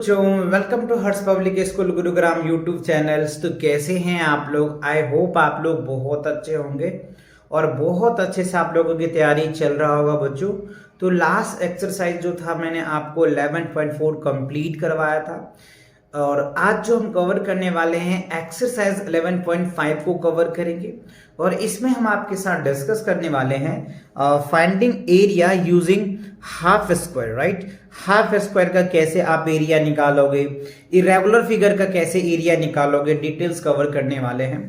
Welcome to Harsh public school Gurugram YouTube channels. तो कैसे हैं आप लोग? आई होप आप लोग बहुत अच्छे होंगे और बहुत अच्छे से आप लोगों की तैयारी चल रहा होगा बच्चों। तो लास्ट एक्सरसाइज जो था मैंने आपको 11.4 कंप्लीट करवाया था और आज जो हम कवर करने वाले हैं एक्सरसाइज 11.5 को कवर करेंगे और इसमें हम आपके साथ डिस्कस करने वाले हैं finding area using half square. Right, half square का कैसे आप एरिया निकालोगे, इरेगुलर फिगर का कैसे एरिया निकालोगे, डिटेल्स कवर करने वाले हैं।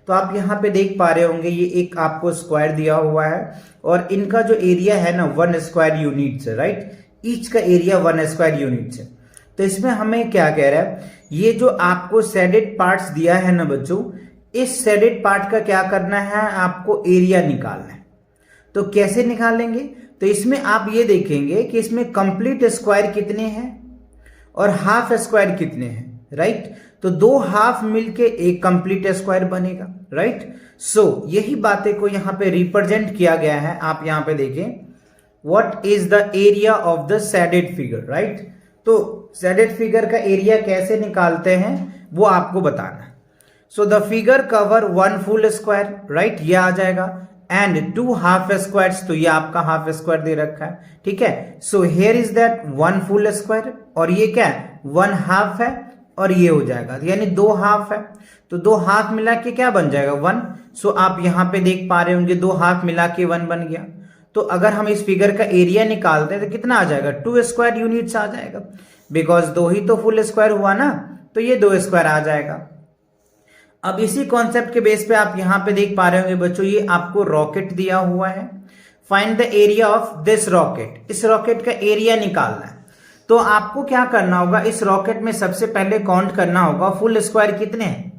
तो आप यहाँ पे देख पा रहे होंगे ये एक आपको स्क्वायर दिया हुआ है और इनका जो एरिया है ना 1 स्क्वायर यूनिट है। राइट, ईच का एरिया 1 स्क्वायर यूनिट है। तो इसमें हमें क्या कह रहा है, ये जो आपको शेडेड पार्ट्स दिया है ना बच्चों, इस शेडेड पार्ट का क्या करना है, आपको एरिया निकालना है। तो कैसे निकालेंगे? तो इसमें आप ये देखेंगे कि इसमें कंप्लीट स्क्वायर कितने हैं और हाफ स्क्वायर कितने हैं। राइट, तो दो हाफ मिलके एक कंप्लीट स्क्वायर बनेगा। राइट, सो यही बातें को यहाँ पे रिप्रेजेंट किया गया है। आप यहाँ पे देखें, what is the area of the shaded figure. Right, तो शेडेड फिगर का एरिया कैसे निकालते हैं वो आपको बताना है। So the figure cover 1 full square. Right, ये आ जाएगा एंड 2 हाफ स्क्वायर्स। तो ये आपका हाफ स्क्वायर दे रखा है। ठीक है, so here is that 1 full square और ये क्या है, 1 हाफ है और ये हो जाएगा यानी 2 हाफ है। तो 2 हाफ मिला के क्या बन जाएगा, 1। सो आप यहां पे देख पा रहे होंगे 2 हाफ मिला के 1 बन गया। तो अगर हम इस फिगर का एरिया निकालते हैं तो कितना आ जाएगा, 2 स्क्वायर यूनिट्स आ जाएगा, बिकॉज 2 ही तो फुल स्क्वायर हुआ ना, तो ये 2 स्क्वायर आ जाएगा। अब इसी कॉन्सेप्ट के बेस पे आप यहां पे देख पा रहे होंगे बच्चों, ये आपको रॉकेट दिया हुआ है। Find the area of this rocket. इस रॉकेट का एरिया निकालना है। तो आपको क्या करना होगा, इस रॉकेट में सबसे पहले काउंट करना होगा फुल स्क्वायर कितने हैं।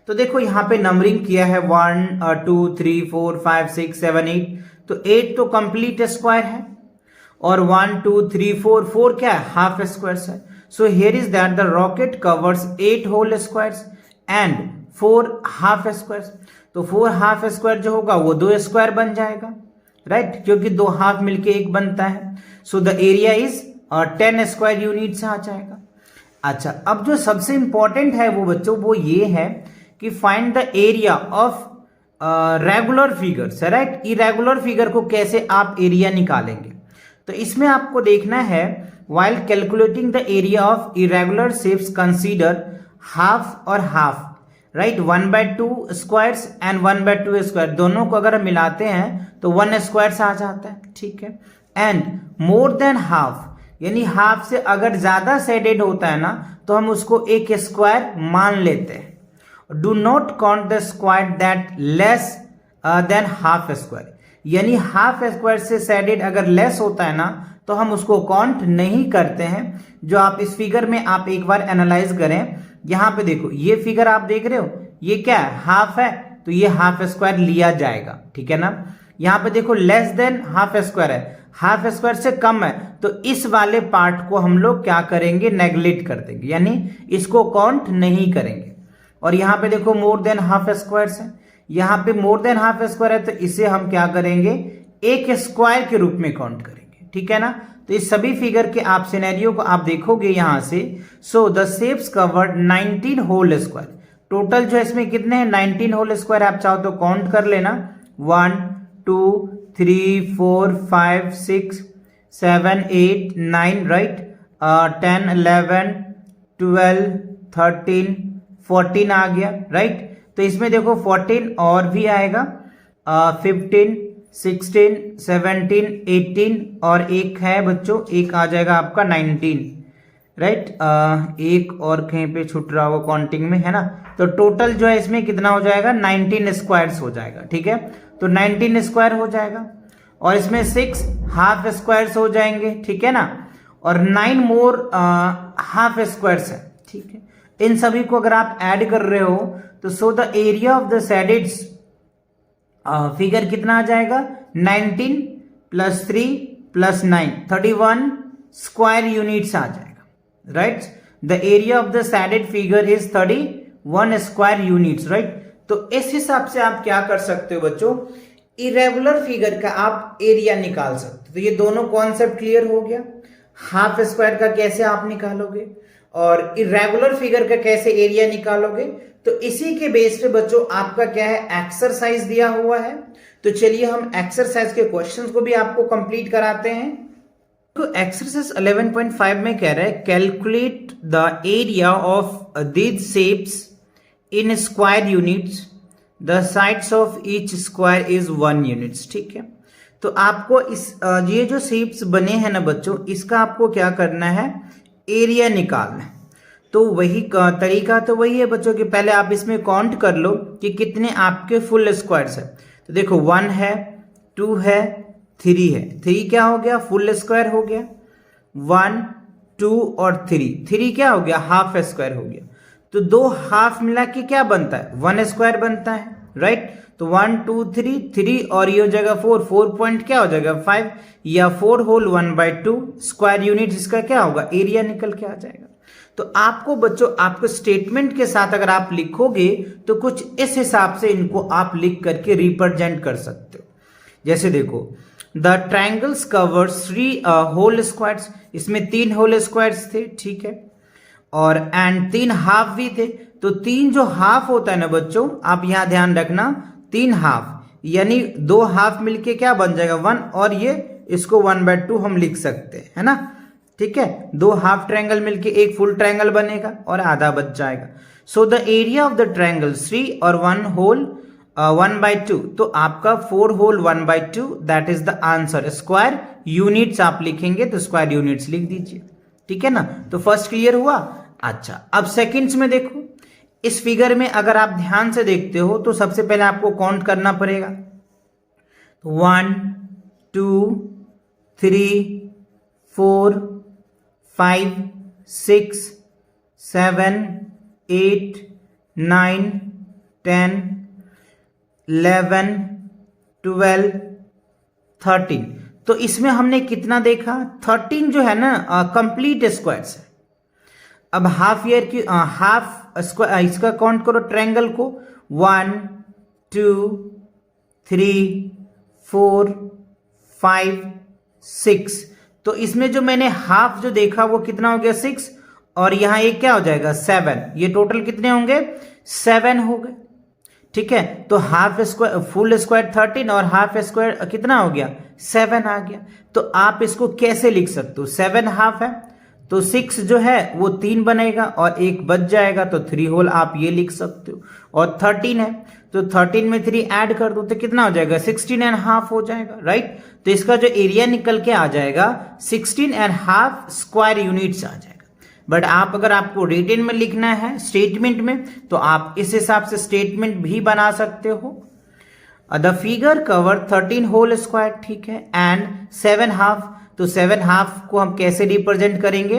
तो देखो यहाँ पे नंबरिंग किया है 1 2 3 4 5 6 7 8। तो 8 तो कंप्लीट स्क्वायर है और 1 2 3 4 4 क्या है, हाफ स्क्वायर है। So here is that the rocket covers 8 whole squares and 4 half squares. तो 4 हाफ स्क्वायर जो होगा वो 2 स्क्वायर बन जाएगा। राइट, क्योंकि 2 हाफ मिलके एक बनता है। So the area is 10 square unit से आ जाएगा। अच्छा, अब जो सबसे इंपॉर्टेंट है वो बच्चों वो ये है कि find the area of regular figures. Right, irregular figure को कैसे आप एरिया निकालेंगे। तो इसमें आपको देखना है, while calculating the area of irregular shapes consider half और half. Right, 1/2 squares and 1/2 square, दोनों को अगर हम मिलाते हैं तो 1 स्क्वायर आ जाता है। ठीक है, एंड मोर देन हाफ, यानी हाफ से अगर ज्यादा शेडेड होता है ना तो हम उसको एक स्क्वायर मान लेते हैं। Do not count the square that less than half square, यानी हाफ स्क्वायर से शेडेड अगर लेस होता है ना तो हम उसको काउंट नहीं करते हैं। जो आप इस फिगर में आप एक बार एनालाइज करें, यहां पे देखो ये फिगर आप देख रहे हो, ये क्या है, हाफ है, तो ये हाफ स्क्वायर लिया जाएगा। ठीक है ना, यहां पे देखो लेस देन हाफ स्क्वायर है, हाफ स्क्वायर से कम है, तो इस वाले पार्ट को हम लोग क्या करेंगे, नेग्लेक्ट कर देंगे, यानी इसको काउंट नहीं करेंगे। और यहाँ पे देखो मोर देन हाफ स्क्वायर है, यहाँ पे मोर देन हाफ स्क्वायर है, तो इसे हम क्या करेंगे, एक स्क्वायर के रूप में काउंट करेंगे। ठीक है ना, तो इस सभी फिगर के आप सिनेरियो को आप देखोगे यहां से। So the shapes covered 19 whole square. Total जो इसमें कितने हैं, 19 होल स्क्वायर। आप चाहो तो काउंट कर लेना, 1 2 3 4 5 6 7 8 9। राइट, 10 11 12 13 14 आ गया। राइट, तो इसमें देखो 14 और भी आएगा, 15 16 17 18 और एक है बच्चों, एक आ जाएगा आपका 19। राइट, एक और कहीं पे छूट रहा होगा काउंटिंग में, है ना। तो टोटल जो है इसमें कितना हो जाएगा, 19 स्क्वायर्स हो जाएगा। ठीक है, तो 19 स्क्वायर हो जाएगा और इसमें 6 हाफ स्क्वायर्स हो जाएंगे। ठीक है ना, और 9 मोर हाफ स्क्वायर्स है। ठीक है, इन सभी को अगर आप ऐड कर रहे हो तो सो the area of the shaded figure कितना आ जाएगा, 19 + 3 + 9 31 स्क्वायर यूनिट्स आ जाएगा। Right, the area of the shaded figure is 31 square units. Right, तो इस हिसाब से आप क्या कर सकते हो बच्चों, इरेगुलर फिगर का आप एरिया निकाल सकते हो। तो ये दोनों कॉन्सेप्ट क्लियर हो गया। हाफ स्क्वायर का कैसे आप निकालोगे और इरेगुलर फिगर का कैसे एरिया निकालोगे, तो इसी के बेस पे बच्चों आपका क्या है, एक्सरसाइज दिया हुआ है। तो चलिए हम एक्सरसाइज के क्वेश्चंस को भी आपको कंप्लीट कराते हैं। तो एक्सरसाइज 11.5 में कह रहा है calculate the area of these shapes in square units, the sides of each square is 1 units. ठीक है, तो आपको इस ये जो शेप्स बने हैं ना बच्चों, इसका आपको क्या करना है, एरिया निकालना है। तो वही तरीका तो वही है बच्चों कि पहले आप इसमें काउंट कर लो कि कितने आपके फुल स्क्वायर्स है। तो देखो 1 है, 2 है, 3 है। 3 क्या हो गया, फुल स्क्वायर हो गया। 1, 2 और 3 क्या हो गया, हाफ स्क्वायर हो गया। तो 2 हाफ मिला के क्या बनता है, 1 स्क्वायर बनता है, राइट। तो 1 2 3 और ये हो जाएगा 4 पॉइंट क्या हो जाएगा 5, या 4 होल 1/2 स्क्वायर यूनिट, इसका क्या होगा, एरिया निकल के आ जाएगा। तो आपको बच्चों आपको स्टेटमेंट के साथ अगर आप लिखोगे तो कुछ इस हिसाब से इनको आप लिख करके रिप्रेजेंट कर सकते हो। जैसे देखो the triangles cover 3 whole squares, इसमें 3 होल स्क्वायर्स थे, ठीक है, और एंड 3 हाफ भी थे। तो 3 जो हाफ होता है ना बच्चों, आप यहां ध्यान रखना, 3 हाफ यानी 2 हाफ मिलके क्या बन जाएगा 1, और ये इसको 1/2 हम लिख सकते हैं, है ना। ठीक है, 2 हाफ ट्रायंगल मिलके एक फुल ट्रायंगल बनेगा और आधा बच जाएगा। So the area of the triangle 3 और 1 होल 1/2, तो आपका 4 whole 1/2 that is the answer. Square units आप लिखेंगे तो स्क्वायर यूनिट्स लिख दीजिए, ठीक है ना। तो फर्स्ट क्लियर हुआ। अच्छा, अब सेकंड्स में देखो, इस फिगर में अगर आप ध्यान से देखते हो तो सबसे पहले आपको काउंट करना पड़ेगा। 1 2 3 4 5 6 7 8 9 10 11 12 13। तो इसमें हमने कितना देखा, 13 जो है ना कंप्लीट स्क्वायर्स है। अब हाफ ईयर की हाफ स्क्वायर इसका काउंट करो ट्रायंगल को, 1 2 3 4 5 6। तो इसमें जो मैंने हाफ जो देखा वो कितना हो गया 6, और यहां एक क्या हो जाएगा 7। ये टोटल कितने होंगे 7 हो गए, ठीक है। तो हाफ स्क्वायर फुल स्क्वायर 13 और हाफ स्क्वायर कितना हो गया 7 आ गया। तो आप इसको कैसे लिख सकते हो, 7 हाफ है तो 6 जो है वो 3 बनेगा और एक बच जाएगा, तो 3 होल आप ये लिख सकते हो। और 13 है तो 13 में 3 ऐड कर दो तो कितना हो जाएगा 16.5 हो जाएगा, राइट। तो इसका जो एरिया निकल के आ जाएगा 16.5 स्क्वायर यूनिट्स आ जाएगा। बट आप अगर आपको रिटन में लिखना है स्टेटमेंट में, तो आप इस हिसाब से स्टेटमेंट भी बना सकते हो। The figure cover 13 whole square, ठीक है, एंड 7 हाफ। तो 7 हाफ को हम कैसे रिप्रेजेंट करेंगे,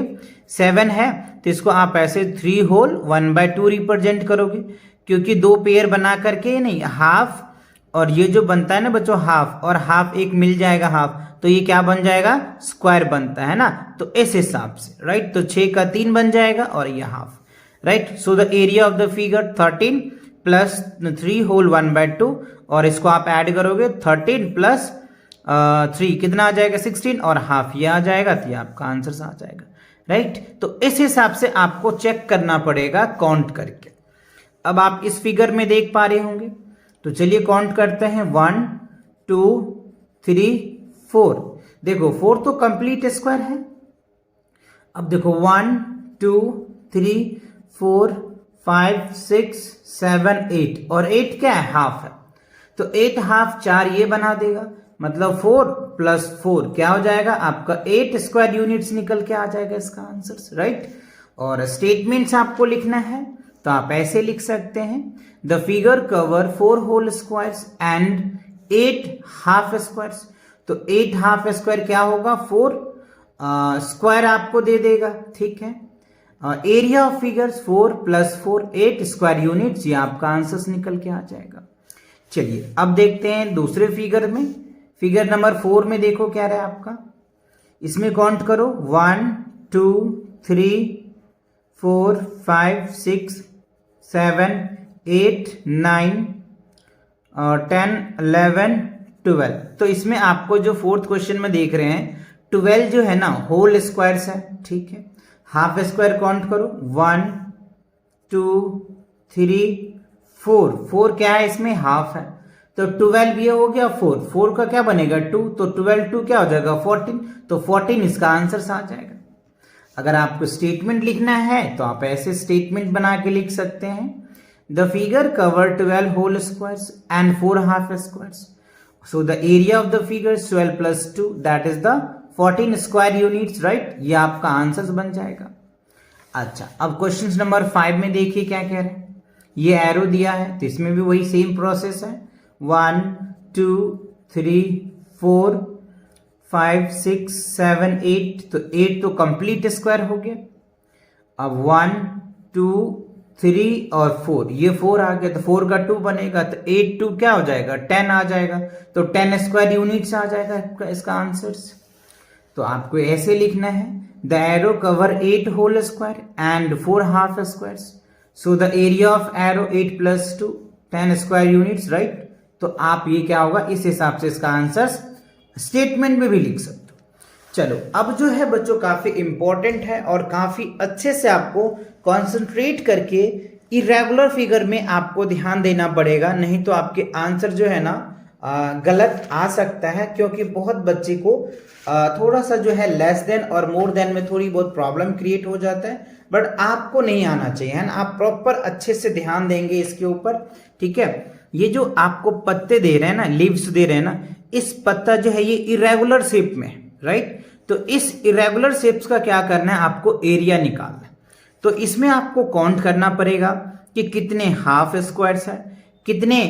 7 है तो इसको आप ऐसे 3 होल 1/2 रिप्रेजेंट करोगे, क्योंकि 2 पेयर बना करके नहीं, हाफ और ये जो बनता है ना बच्चों हाफ और हाफ एक मिल जाएगा हाफ, तो ये क्या बन जाएगा स्क्वायर बनता है ना। तो इस हिसाब से, राइट, तो 6 का 3 बन जाएगा और ये half, right. So the area of the figure 13 plus 3 whole 1/2, और इसको आप ऐड करोगे 13 प्लस 3 कितना आ जाएगा 16 और हाफ ये आ जाएगा, तो ये आपका आंसर आ जाएगा, राइट। तो इस हिसाब से आपको चेक करना पड़ेगा काउंट करके। अब आप इस फिगर में देख पा रहे होंगे, तो चलिए काउंट करते हैं 1 2 3 4। देखो 4 तो कंप्लीट स्क्वायर है। अब देखो 1 2 3 4 5 6 7 8, और 8 क्या है हाफ है, तो 8 हाफ 4 ये बना देगा, मतलब 4 प्लस 4 क्या हो जाएगा आपका 8 स्क्वायर यूनिट्स निकल के आ जाएगा इसका आंसर, राइट। और स्टेटमेंट्स आपको लिखना है तो आप ऐसे लिख सकते हैं, the figure cover 4 whole squares and 8 half squares. तो 8 हाफ स्क्वायर क्या होगा 4 स्क्वायर आपको दे देगा, ठीक है। Area of figures 4 plus 4 8 square units, ये आपका आंसर निकल के आ जाएगा। चलिए अब देखते हैं दूसरे फिगर में। फिगर नंबर 4 में देखो क्या रहा है आपका, इसमें काउंट करो 1 2 3 4 5 6 7 8 9 10 11 12। तो इसमें आपको जो फोर्थ क्वेश्चन में देख रहे हैं 12 जो है ना होल स्क्वायर्स है, ठीक है। हाफ स्क्वायर काउंट करो, 1 2 3 4, 4 क्या है इसमें, हाफ है, तो 12 ये हो गया 4, 4 का क्या बनेगा 2, तो 12 2 क्या हो जाएगा 14, तो 14 इसका आंसर आ जाएगा। अगर आपको स्टेटमेंट लिखना है तो आप ऐसे स्टेटमेंट बना के लिख सकते हैं, the figure cover 12 whole squares and 4 half squares, so the area of the figure 12 plus 2 that is the 14 square units, right, ये आपका आंसर बन जाएगा। अच्छा, अब क्वेश्चन नंबर 5 में देखिए क्या कह रहे हैं, ये एरो दिया है तो इसमें भी वही सेम प्रोसेस है, 1 2 3 4 5 6 7 8, तो 8 तो कंप्लीट स्क्वायर हो गया। अब 1 2 3 और 4, ये 4 आ गया तो 4 का 2 बनेगा, तो 8 2 क्या हो जाएगा 10 आ जाएगा, तो 10 स्क्वायर यूनिट्स आ जाएगा इसका आंसर। तो आपको ऐसे लिखना है, the arrow cover 8 whole square and 4 half squares, so the area of arrow 8 plus 2 10 square units, right. तो आप ये क्या होगा, इस हिसाब से इसका आंसर स्टेटमेंट में भी लिख सकते हो। चलो, अब जो है बच्चों काफी इंपॉर्टेंट है और काफी अच्छे से आपको कॉन्सेंट्रेट करके इरेगुलर फिगर में आपको ध्यान देना पड़ेगा, नहीं तो आपके आंसर जो है ना गलत आ सकता है, क्योंकि बहुत बच्चे को थोड़ा सा जो है लेस देन और मोर देन में थोड़ी बहुत प्रॉब्लम क्रिएट हो जाता है, बट आपको नहीं आना चाहिए, है ना। आप प्रॉपर अच्छे से ध्यान देंगे इसके ऊपर, ठीक है। ये जो आपको पत्ते दे रहे हैं ना, लीव्स दे रहे हैं ना, इस पत्ता जो है ये इरेगुलर शेप में, राइट। तो इस इरेगुलर शेप्स का क्या करना है, आपको एरिया निकालना है। तो इसमें आपको काउंट करना पड़ेगा कि कितने हाफ स्क्वायर्स है, कितने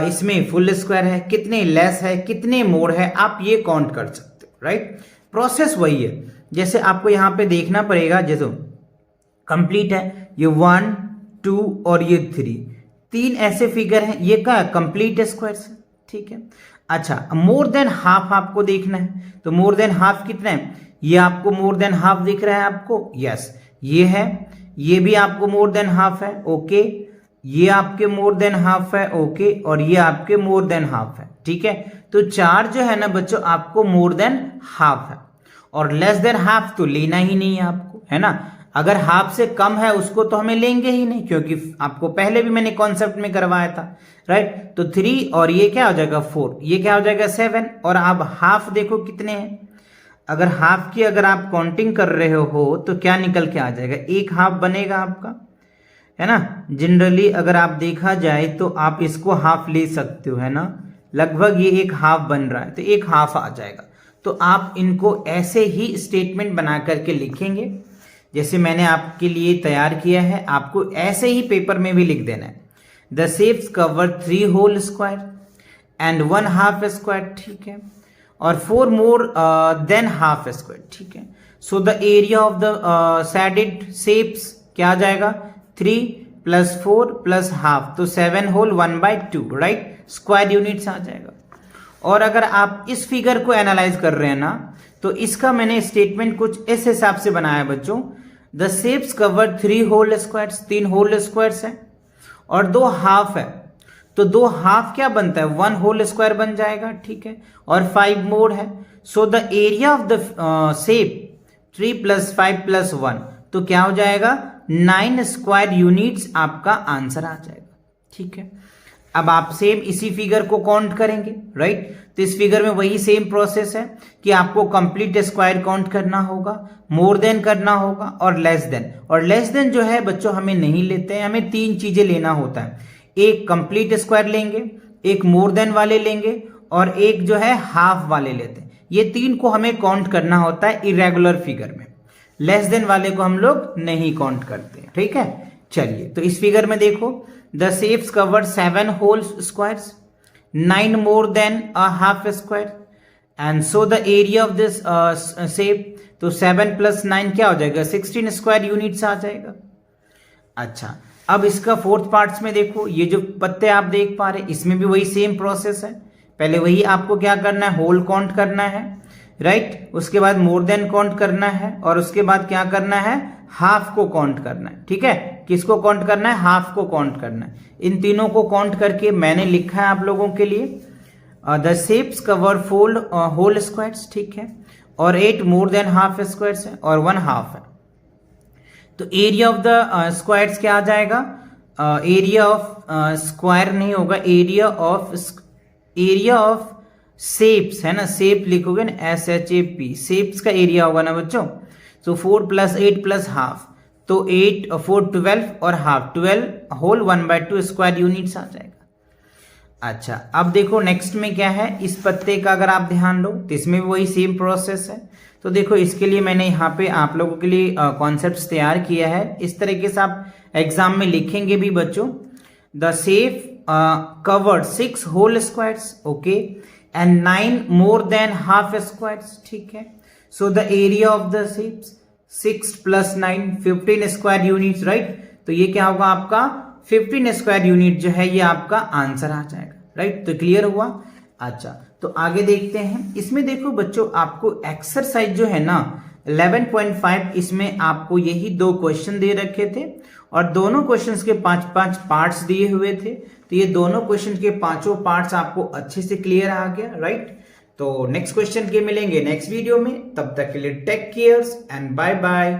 इसमें फुल स्क्वायर है, कितने लेस है, कितने मोर है, आप ये काउंट कर सकते हो, राइट। प्रोसेस वही है, जैसे आपको यहाँ पे देखना पड़ेगा, जैसे कंप्लीट है ये 1 2 और ये 3 ऐसे फिगर हैं, ये क्या कंप्लीट स्क्वायर्स है, ठीक है। अच्छा, मोर देन हाफ आपको देखना है, तो मोर देन हाफ कितना है, ये आपको मोर देन हाफ दिख रहा है आपको, यस ये है, ये भी आपको मोर देन हाफ है, ओके, ये आपके मोर देन हाफ है, ओके, और ये आपके मोर देन हाफ है, ठीक है। तो 4 जो है ना बच्चों आपको मोर देन हाफ है, और लेस देन हाफ तो लेना ही नहीं है आपको, है ना। अगर हाफ से कम है उसको तो हमें लेंगे ही नहीं, क्योंकि आपको पहले भी मैंने कॉन्सेप्ट में करवाया था, राइट। तो 3 और ये क्या हो जाएगा 4, ये क्या हो जाएगा 7, और आप हाफ देखो कितने हैं, अगर हाफ की अगर आप काउंटिंग कर रहे हो तो क्या निकल के आ जाएगा, एक हाफ बनेगा आपका, है ना। जनरली अगर आप देखा जाए तो आप इसको हाफ ले सकते हो, है ना, लगभग ये एक हाफ बन रहा है, तो एक हाफ आ जाएगा। तो आप इनको ऐसे ही स्टेटमेंट बना करके लिखेंगे, जैसे मैंने आपके लिए तैयार किया है, आपको ऐसे ही पेपर में भी लिख देना है, the shapes cover 3 whole square and 1 half square, ठीक है, और 4 मोर देन हाफ स्क्वायर, ठीक है। So the area of the shaded shapes क्या आ जाएगा, 3 प्लस 4 प्लस हाफ, तो 7 होल 1/2, राइट, स्क्वायर यूनिट्स आ जाएगा। और अगर आप इस फिगर को एनालाइज कर रहे हैं ना, तो इसका मैंने स्टेटमेंट कुछ इस हिसाब से बनाया बच्चों, the shapes cover 3 whole squares, 3 whole squares है और 2 हाफ है, तो 2 हाफ क्या बनता है 1 होल स्क्वायर बन जाएगा, ठीक है, और 5 मोर है। So the area of the shape 3 plus 5 plus 1, तो क्या हो जाएगा 9 स्क्वायर यूनिट्स आपका आंसर आ जाएगा, ठीक है। अब आप सेम इसी फिगर को काउंट करेंगे, राइट। तो इस फिगर में वही सेम प्रोसेस है कि आपको कंप्लीट स्क्वायर काउंट करना होगा, मोर देन करना होगा और लेस देन। और लेस देन जो है बच्चों हमें नहीं लेते हैं, हमें 3 चीजें लेना होता है, एक कंप्लीट स्क्वायर लेंगे, एक मोर देन वाले लेंगे और एक जो है हाफ वाले लेते हैं। ये 3 को हमें काउंट करना होता है इरेगुलर फिगर में, लेस देन वाले को हम लोग नहीं काउंट करते, ठीक है। चलिए, तो इस फिगर में देखो, the shapes cover 7 whole squares, 9 more than a half square, and so the area of this shape, तो 7 प्लस 9 क्या हो जाएगा 16 स्क्वायर यूनिट्स आ जाएगा। अच्छा, अब इसका फोर्थ पार्ट्स में देखो, ये जो पत्ते आप देख पा रहे इसमें भी वही सेम प्रोसेस है, पहले वही आपको क्या करना है होल काउंट करना है, राइट, उसके बाद मोर देन काउंट करना है और उसके बाद क्या करना है हाफ को काउंट करना है, ठीक है। किसको काउंट करना है, हाफ को काउंट करना है। इन तीनों को काउंट करके मैंने लिखा है आप लोगों के लिए, the shapes cover 4 whole squares, ठीक है, और 8 मोर देन हाफ स्क्वायर्स है और 1 हाफ है। तो एरिया ऑफ द स्क्वायर्स क्या आ जाएगा, एरिया ऑफ स्क्वायर नहीं होगा, एरिया ऑफ शेप्स है ना, शेप लिखोगे ना SHAP, शेप्स का एरिया होगा ना बच्चों। सो 4 + 8 + हाफ, तो 8 4 12 और हाफ 12 होल 1/2 स्क्वायर यूनिट्स आ जाएगा। अच्छा अब देखो नेक्स्ट में क्या है, इस पत्ते का अगर आप ध्यान दो तो इसमें भी वही सेम प्रोसेस है। तो देखो इसके लिए मैंने यहाँ पे आप लोगों के लिए कॉन्सेप्ट्स तैयार किया है, इस तरीके से आप एग्जाम में लिखेंगे भी बच्चों। The shape covered 6 whole squares, okay, and 9 more than half squares, ठीक है। So the area of the shapes 6 + 9 15 square units, right. तो ये क्या होगा आपका 15 स्क्वायर यूनिट जो है ये आपका आंसर आ जाएगा, राइट। तो क्लियर हुआ। अच्छा तो आगे देखते हैं, इसमें देखो बच्चों आपको एक्सरसाइज जो है ना 11.5, इसमें आपको यही 2 क्वेश्चन दे रखे थे और दोनों क्वेश्चंस के 5-5 पार्ट्स दिए हुए थे। तो ये दोनों क्वेश्चन के 5 पार्ट्स आपको अच्छे से क्लियर आ गया, राइट। तो नेक्स्ट क्वेश्चन के मिलेंगे नेक्स्ट वीडियो में, तब तक के लिए take cares and bye bye.